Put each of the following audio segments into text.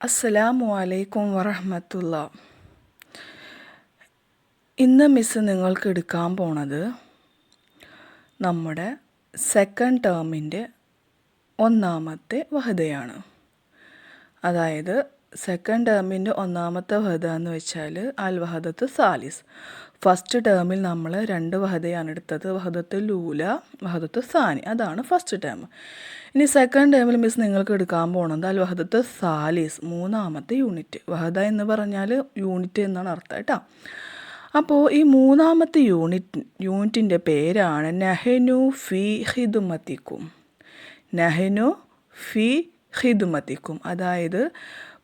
അസ്സലാമു അലൈക്കും വറഹ്മത്തുള്ള. ഇന്ന് മിസ് നിങ്ങൾക്ക് എടുക്കാൻ പോണത് നമ്മുടെ സെക്കൻഡ് ടേമിൻ്റെ ഒന്നാമത്തെ വഹദയാണ്. അതായത് സെക്കൻഡ് ടേമിൻ്റെ ഒന്നാമത്തെ വഹദ എന്ന് വെച്ചാൽ അൽ വഹദത്ത് സാലിസ്. ഫസ്റ്റ് ടേമിൽ നമ്മൾ 2 വഹദയാണ് എടുത്തത്, വഹദത്ത് ലൂല, വഹദത്ത് സാനി. അതാണ് ഫസ്റ്റ് ടേം. ഇനി സെക്കൻഡ് ടേമിൽ മിസ് നിങ്ങൾക്ക് എടുക്കാൻ പോകുന്നത് അൽ വഹദത്ത് സാലിസ്, മൂന്നാമത്തെ യൂണിറ്റ്. വഹദ എന്ന് പറഞ്ഞാൽ യൂണിറ്റ് എന്നാണ് അർത്ഥം കേട്ടോ. അപ്പോൾ ഈ മൂന്നാമത്തെ യൂണിറ്റിൻ്റെ പേരാണ് നഹ്നു ഫി ഖിദ്മത്തിക്കും. നഹ്നു ഫി ഖിദ്മത്തിക്കും, അതായത്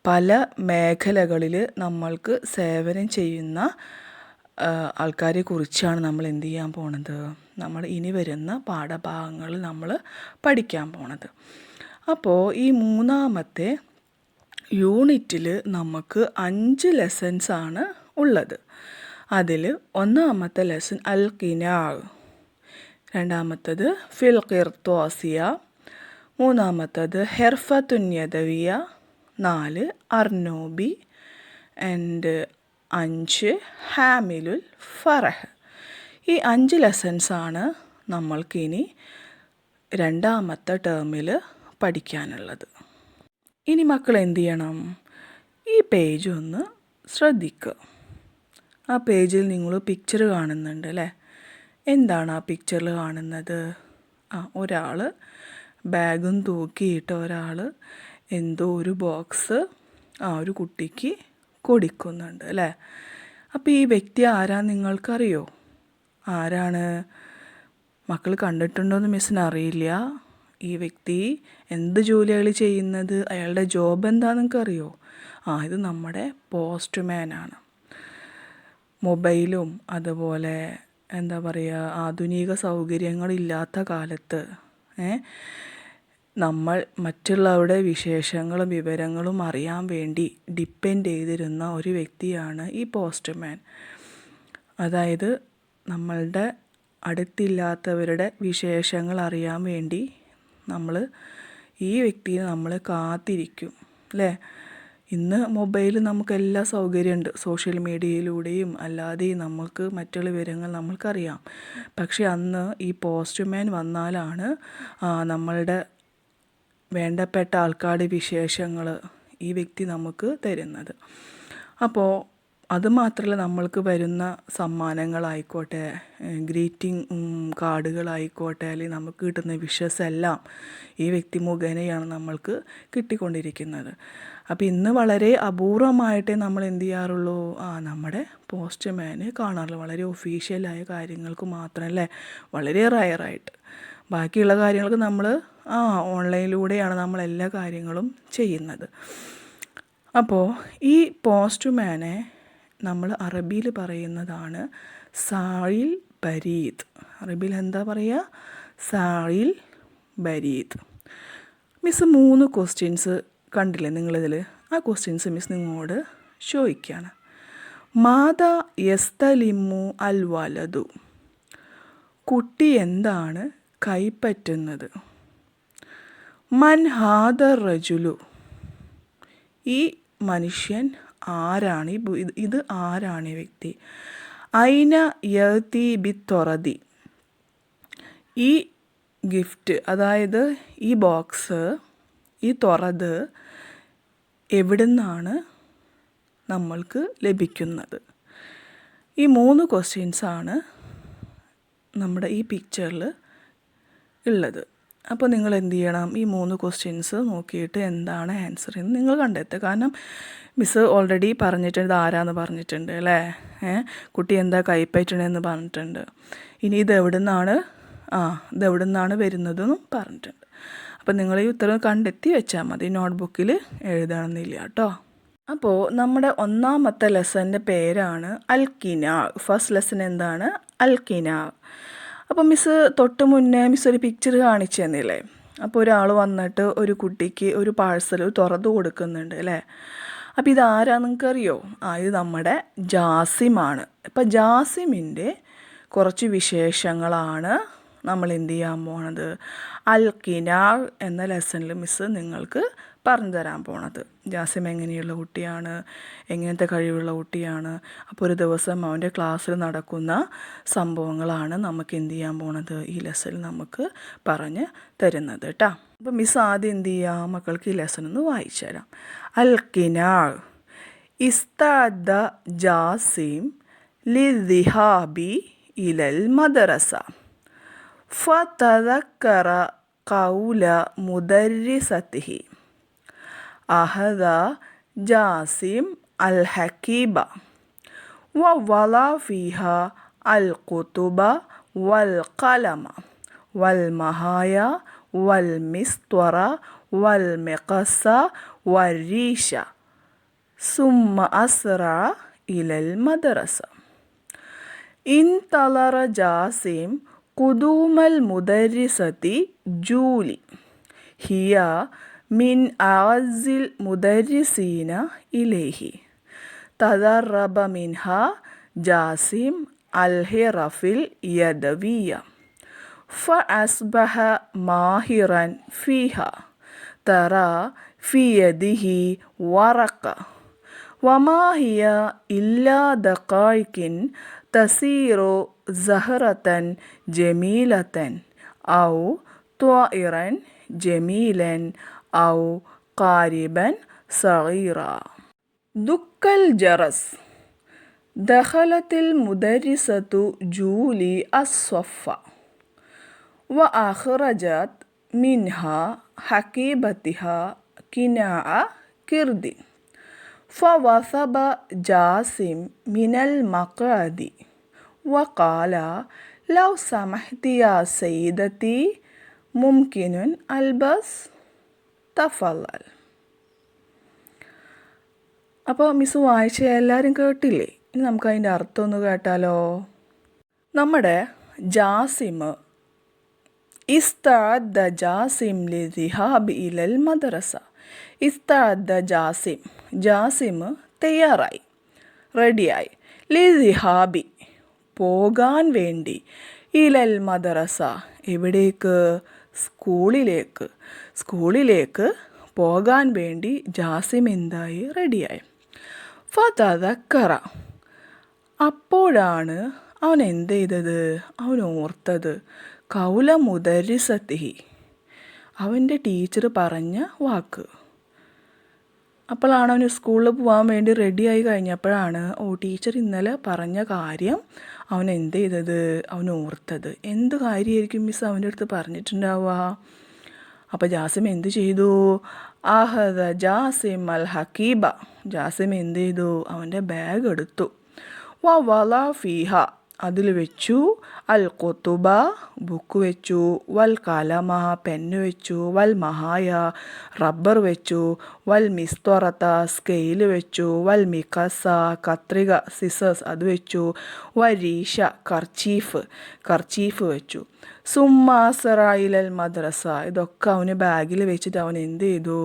പല മേഖലകളിൽ നമ്മൾക്ക് സേവനം ചെയ്യുന്ന ആൾക്കാരെ കുറിച്ചാണ് നമ്മൾ എന്ത് ചെയ്യാൻ പോണത്, നമ്മൾ ഇനി വരുന്ന പാഠഭാഗങ്ങൾ നമ്മൾ പഠിക്കാൻ പോണത്. അപ്പോൾ ഈ മൂന്നാമത്തെ യൂണിറ്റിൽ നമുക്ക് 5 ലെസൺസാണ് ഉള്ളത്. അതിൽ ഒന്നാമത്തെ ലെസൺ അൽ ഖിനാഅ്, രണ്ടാമത്തത് ഫിൽ ഖിർത്വാസിയ, മൂന്നാമത്തത് ഹെർഫത്തുൻ യദവിയ, 4 അർനോബി ആൻഡ് 5 ഹാമിലുൽ ഫറഹ്. ഈ 5 ലെസൺസാണ് നമ്മൾക്കിനി രണ്ടാമത്തെ ടേമിൽ പഠിക്കാനുള്ളത്. ഇനി മക്കൾ എന്ത് ചെയ്യണം, ഈ പേജ് ഒന്ന് ശ്രദ്ധിക്കുക. ആ പേജിൽ നിങ്ങൾ പിക്ചർ കാണുന്നുണ്ട് അല്ലേ? എന്താണ് ആ പിക്ചറിൽ കാണുന്നത്? ഒരാൾ ബാഗും തൂക്കിയിട്ട് ഒരാൾ എന്തോ ഒരു ബോക്സ് ഒരു കുട്ടിക്ക് കൊടുക്കുന്നുണ്ട് അല്ലേ? അപ്പോൾ ഈ വ്യക്തി ആരാന്ന് നിങ്ങൾക്കറിയോ? ആരാണ്? മക്കൾ കണ്ടിട്ടുണ്ടോയെന്ന് മിസ്സിന് അറിയില്ല. ഈ വ്യക്തി എന്ത് ജോലിയാണ് ചെയ്യുന്നത്? അയാളുടെ ജോബ് എന്താണെന്ന് നിങ്ങൾക്കറിയോ? ഇത് നമ്മുടെ പോസ്റ്റ്മാനാണ്. മൊബൈലും അതുപോലെ എന്താ പറയുക, ആധുനിക സൗകര്യങ്ങളില്ലാത്ത കാലത്ത് നമ്മൾ മറ്റുള്ളവരുടെ വിശേഷങ്ങളും വിവരങ്ങളും അറിയാൻ വേണ്ടി ഡിപ്പെൻഡ് ചെയ്തിരുന്ന ഒരു വ്യക്തിയാണ് ഈ പോസ്റ്റ്മാൻ. അതായത് നമ്മളുടെ അടുത്തില്ലാത്തവരുടെ വിശേഷങ്ങൾ അറിയാൻ വേണ്ടി ഈ വ്യക്തിയെ നമ്മൾ കാത്തിരിക്കും അല്ലേ? ഇന്ന് മൊബൈൽ നമുക്ക് എല്ലാ സൗകര്യമുണ്ട്, സോഷ്യൽ മീഡിയയിലൂടെയും അല്ലാതെയും നമുക്ക് മറ്റുള്ള വിവരങ്ങൾ നമ്മൾക്കറിയാം. പക്ഷെ അന്ന് ഈ പോസ്റ്റ്മാൻ വന്നാലാണ് നമ്മളുടെ വേണ്ടപ്പെട്ട ആൾക്കാരുടെ വിശേഷങ്ങൾ ഈ വ്യക്തി നമുക്ക് തരുന്നത്. അപ്പോൾ അതുമാത്രമല്ല, നമ്മൾക്ക് വരുന്ന സമ്മാനങ്ങളായിക്കോട്ടെ, ഗ്രീറ്റിംഗ് കാർഡുകളായിക്കോട്ടെ, അല്ലെങ്കിൽ നമുക്ക് കിട്ടുന്ന വിഷസ് എല്ലാം ഈ വ്യക്തി മുഖേനയാണ് നമ്മൾക്ക് കിട്ടിക്കൊണ്ടിരിക്കുന്നത്. അപ്പോൾ ഇന്ന് വളരെ അപൂർവമായിട്ടേ നമ്മൾ എന്ത് ചെയ്യാറുള്ളൂ, നമ്മുടെ പോസ്റ്റ്മാന് കാണാറുള്ളൂ. വളരെ ഒഫീഷ്യലായ കാര്യങ്ങൾക്ക് മാത്രമല്ലേ, വളരെ റയറായിട്ട്. ബാക്കിയുള്ള കാര്യങ്ങൾക്ക് നമ്മൾ ഓൺലൈനിലൂടെയാണ് നമ്മൾ എല്ലാ കാര്യങ്ങളും ചെയ്യുന്നത്. അപ്പോൾ ഈ പോസ്റ്റ്മാനെ നമ്മൾ അറബിയിൽ പറയുന്നതാണ് സായിൽ ബരീദ്. അറബിയിൽ എന്താ പറയുക? സായിൽ ബരീദ്. മിസ് 3 ക്വസ്റ്റ്യൻസ് കണ്ടില്ലേ നിങ്ങളിതിൽ? ആ ക്വസ്റ്റ്യൻസ് മിസ് നിങ്ങളോട് ചോദിക്കുകയാണ്. മാതാ യസ്തലിമു അൽ വലതു, കുട്ടി എന്താണ് കൈപ്പറ്റുന്നത്? മൻ ഹാദ റജുലു, ഈ മനുഷ്യൻ ആരാണ്? ഇത് ആരാണ് ഈ വ്യക്തി? ഐന യതി ബിത്തൊറതി, ഈ ഗിഫ്റ്റ്, അതായത് ഈ ബോക്സ്, ഈ തൊറത് എവിടുന്നാണ് നമ്മൾക്ക് ലഭിക്കുന്നത്? ഈ 3 ക്വസ്റ്റ്യൻസാണ് നമ്മുടെ ഈ പിക്ചറിൽ ഉള്ളത്. അപ്പോൾ നിങ്ങൾ എന്ത് ചെയ്യണം, ഈ 3 ക്വസ്റ്റ്യൻസ് നോക്കിയിട്ട് എന്താണ് ആൻസർ എന്ന് നിങ്ങൾ കണ്ടെത്തുക. കാരണം മിസ് ഓൾറെഡി പറഞ്ഞിട്ടുണ്ട്, ആരാന്ന് പറഞ്ഞിട്ടുണ്ട് അല്ലേ? കുട്ടി എന്താ കൈപ്പറ്റണമെന്ന് പറഞ്ഞിട്ടുണ്ട്. ഇനി ഇതെവിടുന്നാണ് വരുന്നതെന്നും പറഞ്ഞിട്ടുണ്ട്. അപ്പോൾ നിങ്ങൾ ഈ ഉത്തരം കണ്ടെത്തി വെച്ചാൽ മതി, നോട്ട്ബുക്കിൽ എഴുതണമെന്നില്ല കേട്ടോ. അപ്പോൾ നമ്മുടെ ഒന്നാമത്തെ ലെസൻ്റെ പേരാണ് അൽ ഖിനാഅ്. ഫസ്റ്റ് ലെസൺ എന്താണ്? അൽ ഖിനാഅ്. അപ്പോൾ മിസ് തൊട്ട് മുന്നേ മിസ് ഒരു പിക്ചർ കാണിച്ചു തന്നില്ലേ? അപ്പോൾ ഒരാൾ വന്നിട്ട് ഒരു കുട്ടിക്ക് ഒരു പാഴ്സൽ തുറന്നു കൊടുക്കുന്നുണ്ട് അല്ലേ? അപ്പോൾ ഇതാരാന്ന് നിങ്ങൾക്കറിയോ? ഇത് നമ്മുടെ ജാസിമാണ്. അപ്പോൾ ജാസിമിൻ്റെ കുറച്ച് വിശേഷങ്ങളാണ് നമ്മൾ എന്ത് ചെയ്യാൻ പോണത്? അൽ കിനാർ എന്ന ലെസണിൽ മിസ്സ് നിങ്ങൾക്ക് പറഞ്ഞു തരാൻ പോണത്. ജാസിം എങ്ങനെയുള്ള കുട്ടിയാണ്, എങ്ങനത്തെ കഴിവുള്ള കുട്ടിയാണ്. അപ്പോൾ ഒരു ദിവസം അവൻ്റെ ക്ലാസ്സിൽ നടക്കുന്ന സംഭവങ്ങളാണ് നമുക്ക് എന്ത് ചെയ്യാൻ പോണത്, ഈ ലെസണിൽ നമുക്ക് പറഞ്ഞ് തരുന്നത് കേട്ടോ. അപ്പോൾ മിസ്സ് ആദ്യം എന്ത് ചെയ്യുക, മക്കൾക്ക് ഈ ലെസൺ ഒന്ന് വായിച്ചു തരാം. അൽ കിനാർ ഇസ്തഅദ്ദ ജാസിം ലിദ്ദിഹാബി ഇലൽ മദ്രസ ഫതദക്കറ ഖൗല മുദർരിസതിഹി അഹദ ജാസിം അൽ ഹക്കീബ വവള ഫീഹ അൽ ഖുതുബ വൽ ഖലമ വൽ മഹായ വൽ മിസ്ത്വറ വൽ മിഖസ വൽ റീഷ സുമ്മ അസ്റ ഇലൽ മദ്രസ. انتظر جاسم قدوم المدرسة جولي هي من أعز المدرسين إليه. تدرب منها جاسم الحرف اليدوية فأصبح ماهرا فيها. ترى في يده ورقة وما هي إلا دقائق تسير زهرة جميلة أو طائرا جميلا أو قاربا صغيرا. دق الجرس. دخلت المدرسة جولي الصف وأخرجت منها حقيبتها قناع كرد. فوثب جاسم من المقعد وقال لو سمحت يا سيدتي ممكن ألبس تفضل. അപ്പോൾ മിസ് വായിച്ച എല്ലാവരും കേട്ടില്ലേ? ഇനി നമുക്ക് അതിൻ്റെ അർത്ഥം ഒന്ന് കേട്ടാലോ. നമ്മുടെ ജാസിം ഇസ്തഅദ്ദ ജാസിം ലിദ്ദിഹാബി ഇലൽ മദ്രസ. ഇസ്തഅദ്ദ ജാസിം, ജാസിം തയ്യാറായി, റെഡിയായി. ലിദ്ദിഹാബി പോകാൻ വേണ്ടി, ഇലൽ മദ്രസ എവിടേക്ക്? സ്കൂളിലേക്ക്. സ്കൂളിലേക്ക് പോകാൻ വേണ്ടി ജാസിം എന്തായി? റെഡിയായി. ഫതദക്കറ അപ്പോഴാണ് അവൻ എന്ത് ചെയ്തത്? അവൻ ഓർത്തത് ഖൗല മുദർരിസതിഹി അവൻ്റെ ടീച്ചർ പറഞ്ഞ വാക്ക്. അപ്പോഴാണ് അവന് സ്കൂളിൽ പോകാൻ വേണ്ടി റെഡിയായി കഴിഞ്ഞപ്പോഴാണ് ടീച്ചർ ഇന്നലെ പറഞ്ഞ കാര്യം അവൻ എന്ത് ചെയ്തത്? അവൻ ഓർത്തത്. എന്ത് കാര്യമായിരിക്കും മിസ് അവൻ്റെ അടുത്ത് പറഞ്ഞിട്ടുണ്ടാവുക? അപ്പോൾ ജാസിം എന്ത് ചെയ്തു? അഹദ ജാസിം അൽ ഹക്കീബ, ജാസിം എന്ത് ചെയ്തു? അവൻ്റെ ബാഗ് എടുത്തു. വവള ഫീഹ അതിൽ വെച്ചു, അൽ ഖുതുബ ബുക്ക് വെച്ചു, വൽ കലമ പെന്ന് വെച്ചു, വൽ മഹായ റബ്ബർ വെച്ചു, വൽ മിസ്ത്വറത്ത സ്കെയിൽ വെച്ചു, വൽ മിഖസ കത്രിക സിസേഴ്സ് അത് വെച്ചു, വരീഷ കർച്ചീഫ് വെച്ചു. സുമ്മാസറായിലൽ മദ്രസ ഇതൊക്കെ അവന് ബാഗിൽ വെച്ചിട്ട് അവൻ എന്ത് ചെയ്തു?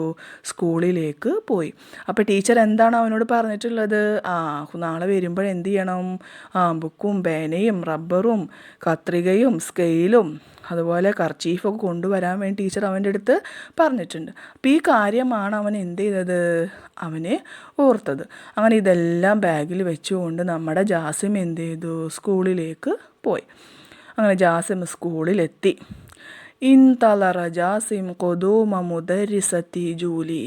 സ്കൂളിലേക്ക് പോയി. അപ്പോൾ ടീച്ചർ എന്താണ് അവനോട് പറഞ്ഞിട്ടുള്ളത്? നാളെ വരുമ്പോഴെന്ത് ചെയ്യണം? ബുക്കും പേനയും റബ്ബറും കത്രികയും സ്കെയിലും അതുപോലെ കർച്ചീഫൊക്കെ കൊണ്ടുവരാൻ വേണ്ടി ടീച്ചർ അവൻ്റെ അടുത്ത് പറഞ്ഞിട്ടുണ്ട്. അപ്പോൾ ഈ കാര്യമാണ് അവൻ എന്ത് ചെയ്തത്? അവനെ ഓർത്തത്. അങ്ങനെ ഇതെല്ലാം ബാഗിൽ വെച്ചുകൊണ്ട് നമ്മുടെ ജാസിം എന്ത് ചെയ്തു? സ്കൂളിലേക്ക് പോയി. അങ്ങനെ ജാസിം സ്കൂളിലെത്തി. ഇൻതളറ ജാസിം ഖുദൂമ മുദർരിസതി ജൂലി.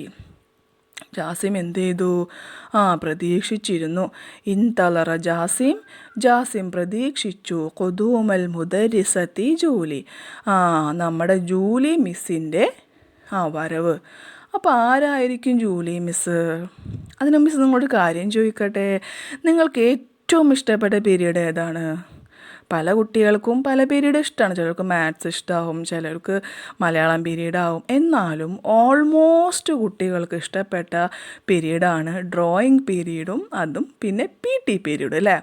ജാസിം എന്ത് ചെയ്തു? പ്രതീക്ഷിച്ചിരുന്നു. ഇൻതളറ ജാസിം പ്രതീക്ഷിച്ചു. ഖുദൂമൽ മുദർരിസതി ജൂലി, നമ്മുടെ ജൂലി മിസ്സിൻ്റെ വരവ്. അപ്പോൾ ആരായിരിക്കും ജൂലി മിസ്സ്? അതിന് മിസ് നിങ്ങളോട് കാര്യം ചോദിക്കട്ടെ, നിങ്ങൾക്ക് ഏറ്റവും ഇഷ്ടപ്പെട്ട പീരീഡ് ഏതാണ്? പല കുട്ടികൾക്കും പല പീരീഡ് ഇഷ്ടമാണ്. ചിലർക്ക് മാത്സ് ഇഷ്ടമാവും, ചിലർക്ക് മലയാളം പീരീഡ് ആവും. എന്നാലും ഓൾമോസ്റ്റ് കുട്ടികൾക്ക് ഇഷ്ടപ്പെട്ട പീരീഡാണ് ഡ്രോയിങ് പീരീഡും അതും പിന്നെ PT പീരീഡും അല്ലേ?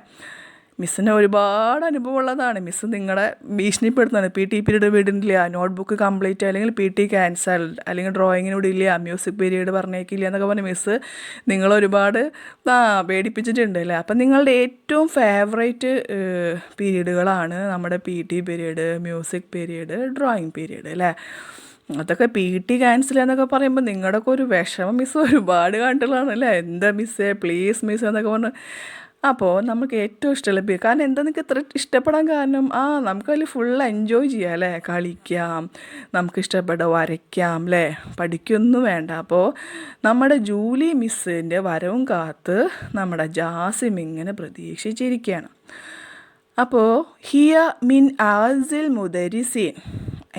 മിസ്സിന് ഒരുപാട് അനുഭവമുള്ളതാണ്. മിസ്സ് നിങ്ങളെ ഭീഷണിപ്പെടുത്തുന്നതാണ്. PT പീരീഡ് വിടില്ല, നോട്ട്ബുക്ക് കംപ്ലീറ്റ് അല്ലെങ്കിൽ PT ക്യാൻസൽഡ്, അല്ലെങ്കിൽ ഡ്രോയിങ്ങിന് വിടില്ല, മ്യൂസിക് പീരീഡ് പറഞ്ഞേക്കില്ല എന്നൊക്കെ പറഞ്ഞ് മിസ്സ് നിങ്ങളൊരുപാട് പേടിപ്പിച്ചിട്ടുണ്ട് അല്ലേ. അപ്പം നിങ്ങളുടെ ഏറ്റവും ഫേവറേറ്റ് പീരീഡുകളാണ് നമ്മുടെ PT period, music period, drawing period അല്ലേ. അതൊക്കെ PT ക്യാൻസൽ എന്നൊക്കെ പറയുമ്പോൾ നിങ്ങളുടെയൊക്കെ ഒരു വിഷമം മിസ്സ് ഒരുപാട് കണ്ടുള്ളതാണ് അല്ലേ. എന്താ മിസ്സേ, പ്ലീസ് മിസ് എന്നൊക്കെ പറഞ്ഞ്. അപ്പോൾ നമുക്ക് ഏറ്റവും ഇഷ്ടമുള്ള കാരണം എന്താ നിങ്ങൾക്ക് ഇത്ര ഇഷ്ടപ്പെടാൻ കാരണം, നമുക്കതിൽ ഫുൾ എൻജോയ് ചെയ്യാം അല്ലേ. കളിക്കാം, നമുക്ക് ഇഷ്ടപ്പെട്ട വരയ്ക്കാം അല്ലേ, പഠിക്കൊന്നും വേണ്ട. അപ്പോൾ നമ്മുടെ ജൂലി മിസ്സിൻ്റെ വരവും കാത്ത് നമ്മുടെ ജാസിം ഇങ്ങനെ പ്രതീക്ഷിച്ചിരിക്കുകയാണ്. അപ്പോൾ ഹിയ മിൻ ആസിൽ മുദരിസീൻ,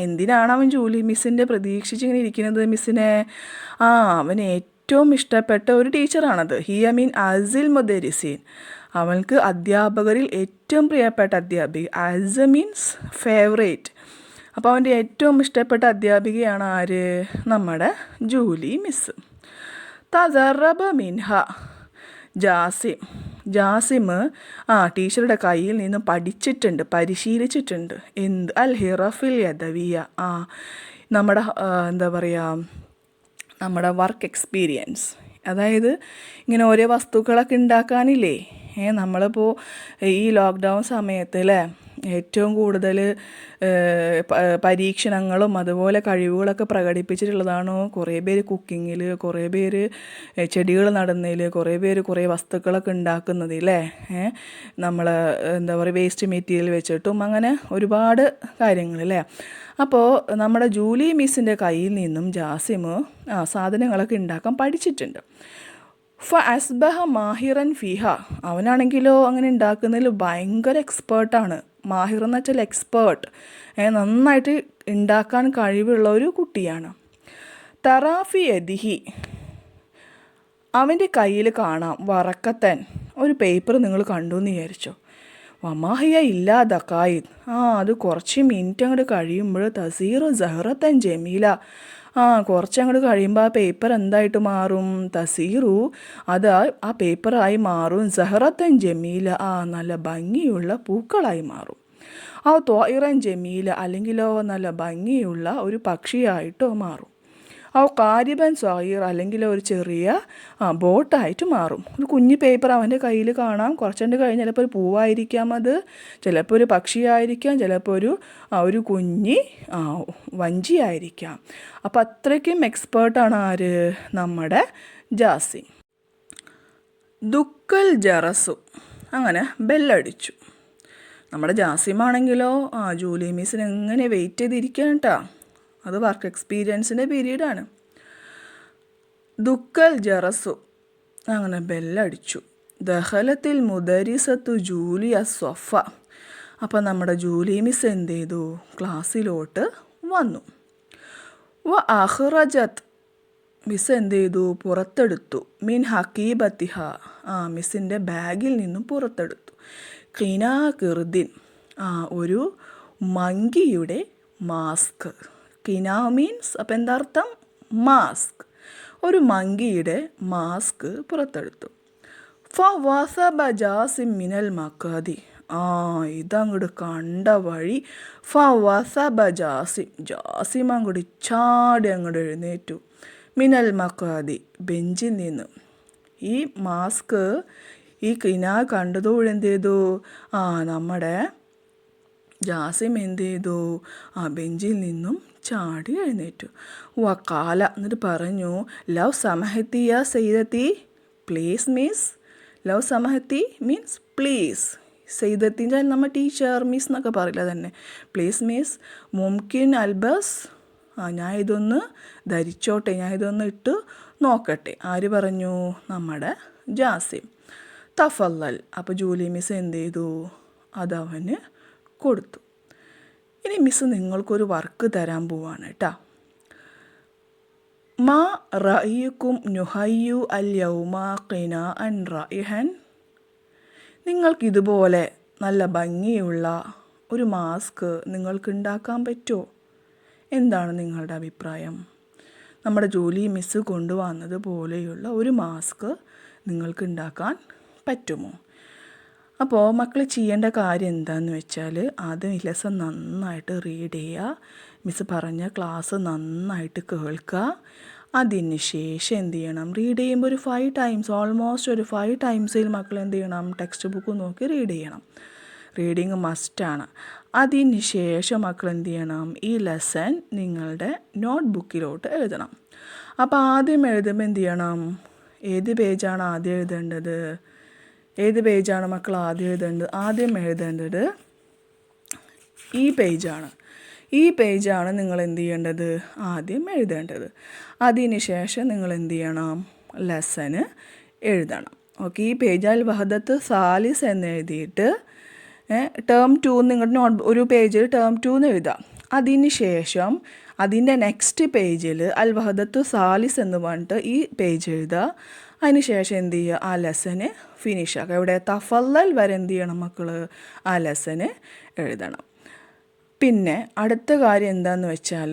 എന്തിനാണ് അവൻ ജൂലി മിസ്സിൻ്റെ പ്രതീക്ഷിച്ചിങ്ങനെ ഇരിക്കുന്നത് മിസ്സിനെ? അവന് ഏറ്റവും ഇഷ്ടപ്പെട്ട ഒരു ടീച്ചറാണത്. ഹിയ മിൻ ആസിൽ മുദരിസീൻ, അവൾക്ക് അധ്യാപകരിൽ ഏറ്റവും പ്രിയപ്പെട്ട അധ്യാപിക. As means favourite. അപ്പോൾ അവൻ്റെ ഏറ്റവും ഇഷ്ടപ്പെട്ട അധ്യാപികയാണ് ആര്? നമ്മുടെ ജൂലി മിസ്സ്. തദറബ മിൻഹ ജാസിം ടീച്ചറുടെ കയ്യിൽ നിന്നും പഠിച്ചിട്ടുണ്ട്, പരിശീലിച്ചിട്ടുണ്ട്. എന്ത്? അൽ ഹിറഫിൽ യദവിയ, നമ്മുടെ എന്താ പറയുക, നമ്മുടെ വർക്ക് എക്സ്പീരിയൻസ്. അതായത് ഇങ്ങനെ ഓരോ വസ്തുക്കളൊക്കെ ഉണ്ടാക്കാനില്ലേ, നമ്മളിപ്പോൾ ഈ ലോക്ക്ഡൗൺ സമയത്ത് അല്ലേ ഏറ്റവും കൂടുതൽ പരീക്ഷണങ്ങളും അതുപോലെ കഴിവുകളൊക്കെ പ്രകടിപ്പിച്ചിട്ടുള്ളതാണോ കുറേ പേര് കുക്കിങ്ങിൽ, കുറേ പേര് ചെടികൾ നടുന്നതിൽ, കുറേ പേര് കുറേ വസ്തുക്കളൊക്കെ ഉണ്ടാക്കുന്നതില്ലേ, നമ്മൾ എന്താ പറയുക വേസ്റ്റ് മെറ്റീരിയൽ വെച്ചിട്ടും അങ്ങനെ ഒരുപാട് കാര്യങ്ങളല്ലേ. അപ്പോൾ നമ്മുടെ ജൂലി മിസ്സിൻ്റെ കയ്യിൽ നിന്നും ജാസിം സാധനങ്ങളൊക്കെ ഉണ്ടാക്കാൻ പഠിച്ചിട്ടുണ്ട്. അസ്ബഹ മാഹിറൻ ഫിഹ, അവനാണെങ്കിലോ അങ്ങനെ ഉണ്ടാക്കുന്നതിൽ ഭയങ്കര എക്സ്പേർട്ടാണ്. മാഹിർ എന്ന് വെച്ചാൽ എക്സ്പേർട്ട്, നന്നായിട്ട് ഉണ്ടാക്കാൻ കഴിവുള്ള ഒരു കുട്ടിയാണ്. തറാഫി എദിഹി, അവൻ്റെ കയ്യിൽ കാണാം വറക്കത്തൻ, ഒരു പേപ്പർ നിങ്ങൾ കണ്ടു എന്ന് വിചാരിച്ചോ. വമാഹിയ ഇല്ലാതക്കായിദ്, അത് കുറച്ച് മിനിറ്റ് അങ്ങോട്ട് കഴിയുമ്പോൾ തസീറു സഹറത്തൻ ജമീല, കുറച്ചങ്ങോട്ട് കഴിയുമ്പോൾ ആ പേപ്പർ എന്തായിട്ട് മാറും? തസീറു, അത് ആ പേപ്പറായി മാറും. സഹറത്തൻ ജമീല, നല്ല ഭംഗിയുള്ള പൂക്കളായി മാറും. ത്വായിറൻ ജമീല, അല്ലെങ്കിലോ നല്ല ഭംഗിയുള്ള ഒരു പക്ഷിയായിട്ടോ മാറും. കാരിബൻ സഹീർ, അല്ലെങ്കിൽ ഒരു ചെറിയ ബോട്ടായിട്ട് മാറും. ഒരു കുഞ്ഞു പേപ്പർ അവൻ്റെ കയ്യിൽ കാണാം. കുറച്ചുകൊണ്ട് കഴിഞ്ഞ് ചിലപ്പോൾ ഒരു പൂവായിരിക്കാം, അത് ചിലപ്പോൾ ഒരു പക്ഷിയായിരിക്കാം, ചിലപ്പോൾ ഒരു കുഞ്ഞി വഞ്ചിയായിരിക്കാം. അപ്പോൾ അത്രയ്ക്കും എക്സ്പേർട്ടാണ് ആര്? നമ്മുടെ ജാസിം. ദുക്കൽ ജറസു, അങ്ങനെ ബെല്ലടിച്ചു. നമ്മുടെ ജാസിമാണെങ്കിലോ ജൂലി മിസ്സിന് എങ്ങനെ വെയിറ്റ് ചെയ്തിരിക്കുകയാണ് കേട്ടോ. അത് വർക്ക് എക്സ്പീരിയൻസിൻ്റെ പീരീഡാണ്. ദുക്കൽ ജറസു, അങ്ങനെ ബെല്ലടിച്ചു. ദഹലത്തിൽ മുദരിസത്തു ജൂലിയ സൊഫ, അപ്പം നമ്മുടെ ജൂലി മിസ് എന്ത് ചെയ്തു? ക്ലാസ്സിലോട്ട് വന്നു. അഹ്റജത്ത്, മിസ് എന്ത് ചെയ്തു? പുറത്തെടുത്തു. മിൻ ഹക്കീബത്തിഹ, മിസ്സിൻ്റെ ബാഗിൽ നിന്നും പുറത്തെടുത്തു. ഖിനാ കിർദിൻ, ഒരു മങ്കിയുടെ മാസ്ക്. കിന മീൻസ്, അപ്പം എന്താ അർത്ഥം? മാസ്ക്. ഒരു മങ്കിയുടെ മാസ്ക് പുറത്തെടുത്തു. വസബ ജാസിം മിനൽ മക്കാദി, ഇതങ്ങോട്ട് കണ്ട വഴി. വസബ ജാസിം അങ്ങോട്ട് ചാടി അങ്ങോട്ട് എഴുന്നേറ്റു. മിനൽ മക്കാദി, ബെഞ്ചിൽ നിന്ന്. ഈ മാസ്ക് ഈ കിന കണ്ടതോടെ എന്ത് ചെയ്തു? നമ്മുടെ ജാസിം എന്ത് ചെയ്തു? ബെഞ്ചിൽ നിന്നും ചാടി എഴുന്നേറ്റു. വക്കാല, എന്നിട്ട് പറഞ്ഞു, ലവ് സമഹത്തിയ സെയ്തത്തി, പ്ലീസ് മിസ്. ലവ് സമഹത്തി മീൻസ് പ്ലീസ്. സെയ്തത്തിൻ്റെ നമ്മൾ ടീച്ചർ മിസ് എന്നൊക്കെ പറയില്ല തന്നെ. പ്ലീസ് മിസ്, മുംകിൻ അൽബസ്, ഞാൻ ഇതൊന്ന് ധരിച്ചോട്ടെ, ഞാൻ ഇതൊന്ന് ഇട്ട് നോക്കട്ടെ. ആര് പറഞ്ഞു? നമ്മുടെ ജാസിം. തഫല്ലൽ, അപ്പോൾ ജൂലി മിസ് എന്ത് ചെയ്തു? അതവന് കൊടുത്തു. ഇനി മിസ് നിങ്ങൾക്കൊരു വർക്ക് തരാൻ പോവാണ് കേട്ടോ. മാ റഅയ്യുക്കും നുഹയ്യു അൽ യൗമ ഖിനാഅൻ റഇഹൻ, നിങ്ങൾക്കിതുപോലെ നല്ല ഭംഗിയുള്ള ഒരു മാസ്ക് നിങ്ങൾക്ക് ഉണ്ടാക്കാൻ പറ്റുമോ? എന്താണ് നിങ്ങളുടെ അഭിപ്രായം? നമ്മുടെ ജൂലി മിസ് കൊണ്ടുവന്നത് പോലെയുള്ള ഒരു മാസ്ക് നിങ്ങൾക്ക് ഉണ്ടാക്കാൻ പറ്റുമോ? അപ്പോൾ മക്കൾ ചെയ്യേണ്ട കാര്യം എന്താണെന്ന് വെച്ചാൽ ആദ്യം ഈ ലെസൺ നന്നായിട്ട് റീഡ് ചെയ്യുക, മിസ്സ് പറഞ്ഞ ക്ലാസ് നന്നായിട്ട് കേൾക്കുക. അതിന് ശേഷം എന്ത് ചെയ്യണം, റീഡ് ചെയ്യുമ്പോൾ ഒരു 5 ടൈംസ്, ഓൾമോസ്റ്റ് ഒരു 5 ടൈംസിൽ മക്കൾ എന്ത് ചെയ്യണം, ടെക്സ്റ്റ് ബുക്ക് നോക്കി റീഡ് ചെയ്യണം. റീഡിങ് മസ്റ്റാണ്. അതിന് ശേഷം മക്കൾ എന്ത് ചെയ്യണം, ഈ ലെസൺ നിങ്ങളുടെ നോട്ട് ബുക്കിലോട്ട് എഴുതണം. അപ്പോൾ ആദ്യം എഴുതുമ്പോൾ എന്ത് ചെയ്യണം, ഏത് പേജാണ് ആദ്യം എഴുതേണ്ടത്, ഏത് പേജാണ് മക്കൾ ആദ്യം എഴുതേണ്ടത്? ആദ്യം എഴുതേണ്ടത് ഈ പേജാണ്. ഈ പേജാണ് നിങ്ങൾ എന്ത് ചെയ്യേണ്ടത്, ആദ്യം എഴുതേണ്ടത്. അതിന് ശേഷം നിങ്ങൾ എന്ത് ചെയ്യണം, ലെസന് എഴുതണം. ഓക്കെ, ഈ പേജാൽ വഹദത്ത് സാലിസ് എന്ന് എഴുതിയിട്ട് ടേം 2 നിങ്ങളുടെ ഒരു പേജിൽ ടേം 2 എന്ന് എഴുതാം. അതിന് ശേഷം അതിൻ്റെ നെക്സ്റ്റ് പേജിൽ അൽ വഹദത്തു സാലിസ് എന്ന് പറഞ്ഞിട്ട് ഈ പേജ് എഴുതുക. അതിന് ശേഷം എന്ത് ചെയ്യുക, ആ ലെസന് ഫിനിഷ് ആക്കുക. ഇവിടെ തഫല്ലൽ വരെ എന്ത് ചെയ്യണം മക്കൾ, ആ ലെസന് എഴുതണം. പിന്നെ അടുത്ത കാര്യം എന്താണെന്ന് വെച്ചാൽ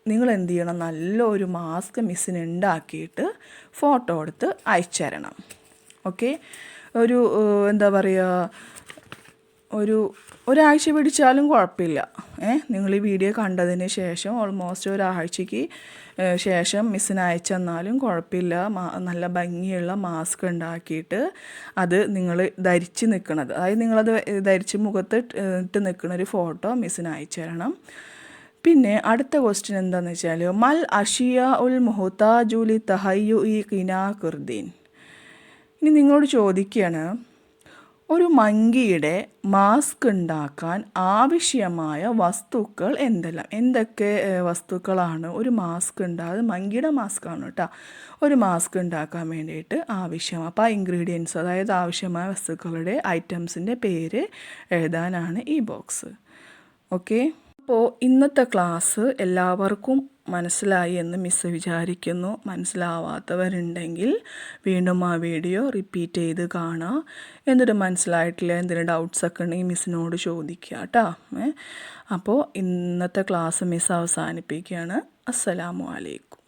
നിങ്ങൾ എന്ത് ചെയ്യണം, നല്ലൊരു മാസ്ക് മിസ്സിന് ഉണ്ടാക്കിയിട്ട് ഫോട്ടോ എടുത്ത് അയച്ചു തരണം. ഓക്കെ, ഒരു എന്താ പറയുക, ഒരാഴ്ച പിടിച്ചാലും കുഴപ്പമില്ല. നിങ്ങൾ ഈ വീഡിയോ കണ്ടതിന് ശേഷം ഓൾമോസ്റ്റ് ഒരാഴ്ചയ്ക്ക് ശേഷം മിസ്സിന് അയച്ചെന്നാലും കുഴപ്പമില്ല. നല്ല ഭംഗിയുള്ള മാസ്ക് ഉണ്ടാക്കിയിട്ട് അത് നിങ്ങൾ ധരിച്ച് നിൽക്കണത്, അതായത് നിങ്ങളത് ധരിച്ച് മുഖത്ത് ഇട്ട് നിൽക്കുന്ന ഒരു ഫോട്ടോ മിസ്സിന് അയച്ചു തരണം. പിന്നെ അടുത്ത ക്വസ്റ്റ്യൻ എന്താണെന്ന് വെച്ചാൽ മൽ അഷിയ ഉൽ മുഹ്താജുലി തഹയ്യു ഇ ഖിനാ ഖുർദീൻ. ഇനി നിങ്ങളോട് ചോദിക്കുകയാണ്, ഒരു മങ്കിയുടെ മാസ്ക് ഉണ്ടാക്കാൻ ആവശ്യമായ വസ്തുക്കൾ എന്തെല്ലാം, എന്തൊക്കെ വസ്തുക്കളാണ് ഒരു മാസ്ക് ഉണ്ടാകുന്നത്, മങ്കിയുടെ മാസ്കാണ് കേട്ടോ, ഒരു മാസ്ക് ഉണ്ടാക്കാൻ വേണ്ടിയിട്ട് ആവശ്യം. അപ്പോൾ ആ ഇൻഗ്രീഡിയൻസ്, അതായത് ആവശ്യമായ വസ്തുക്കളുടെ ഐറ്റംസിൻ്റെ പേര് എഴുതാനാണ് ഈ ബോക്സ്. ഓക്കെ, അപ്പോൾ ഇന്നത്തെ ക്ലാസ് എല്ലാവർക്കും മനസ്സിലായി എന്ന് മിസ്സ് വിചാരിക്കുന്നു. മനസ്സിലാവാത്തവരുണ്ടെങ്കിൽ വീണ്ടും ആ വീഡിയോ റിപ്പീറ്റ് ചെയ്ത് കാണുക. എന്നിട്ട് മനസ്സിലായിട്ടില്ല, എന്തെങ്കിലും ഡൗട്ട്സൊക്കെ ഉണ്ടെങ്കിൽ മിസ്സിനോട് ചോദിക്കുക കേട്ടോ. അപ്പോൾ ഇന്നത്തെ ക്ലാസ് മിസ്സ് അവസാനിപ്പിക്കുകയാണ്. അസ്സലാമു അലൈക്കും.